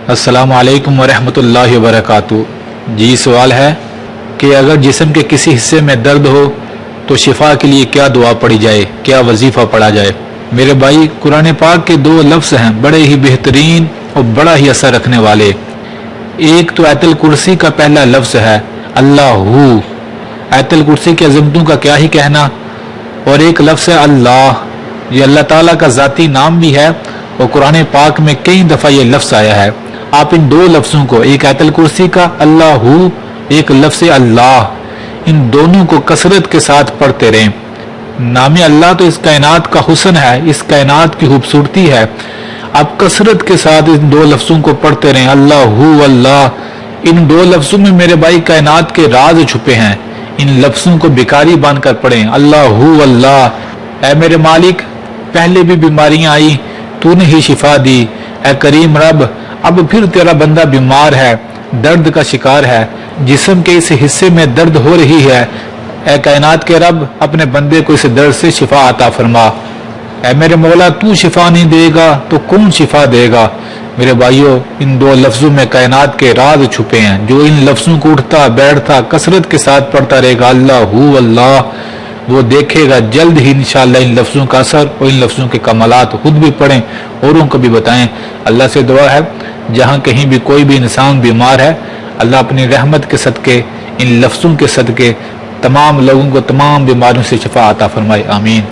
अस्सलामु अलैकुम वरहमतुल्लाहि वबरकातुहू। जी सवाल है कि अगर जिस्म के किसी हिस्से में दर्द हो तो शिफा के लिए क्या दुआ पढ़ी जाए, क्या वजीफ़ा पढ़ा जाए। मेरे भाई, कुरान पाक के दो लफ्ज़ हैं बड़े ही बेहतरीन और बड़ा ही असर रखने वाले। एक तो आयतुल कुर्सी का पहला लफ्ज़ है अल्लाहू, आयतुल कुर्सी की अज़मतों का क्या ही कहना, और एक लफ्ज़ है अल्लाह। ये अल्लाह ताला का ज़ाती नाम भी है और कुरान पाक में कई दफ़ा ये लफ्ज़ आया है। आप इन दो लफ्ज़ों को, एक आयतुल कुर्सी का अल्लाहू, एक लफ्ज़ अल्लाह, इन दोनों को कसरत के साथ पढ़ते रहें। नाम अल्लाह तो इस कायनात का हुस्न है, इस कायनात की खूबसूरती है। आप कसरत के साथ इन दो लफ्ज़ों को पढ़ते रहें, अल्लाहू अल्लाह। इन दो लफ्ज़ों में मेरे भाई कायनात के राज छुपे हैं। इन लफ्ज़ों को बिकारी बांध कर पढ़ें, अल्लाहू अल्लाह। ऐ मेरे मालिक, पहले भी बीमारियां आई, तूने ही शिफा दी। ऐ करीम रब, अब फिर तेरा बंदा बीमार है, दर्द का शिकार है, जिस्म के इस हिस्से में दर्द हो रही है। ऐ कायनात के रब, अपने बंदे को इस दर्द से शिफा अता फरमा। ऐ मेरे मौला, तू शिफा नहीं देगा तो कौन शिफा देगा। मेरे भाइयों, इन दो लफ्ज़ों में कायनात के राज छुपे हैं। जो इन लफ्ज़ों को उठता बैठता कसरत के साथ पढ़ता रहेगा अल्लाहू अल्लाह, वो देखेगा जल्द ही इंशाअल्लाह इन लफ्ज़ों का असर और इन लफ्ज़ों के कमालात। खुद भी पढ़ें, औरों को भी बताएं। अल्लाह से दुआ है, जहाँ कहीं भी कोई भी इंसान बीमार है, अल्लाह अपनी रहमत के सदके, इन लफ्ज़ों के सदके तमाम लोगों को तमाम बीमारियों से शिफा अता फरमाए। आमीन।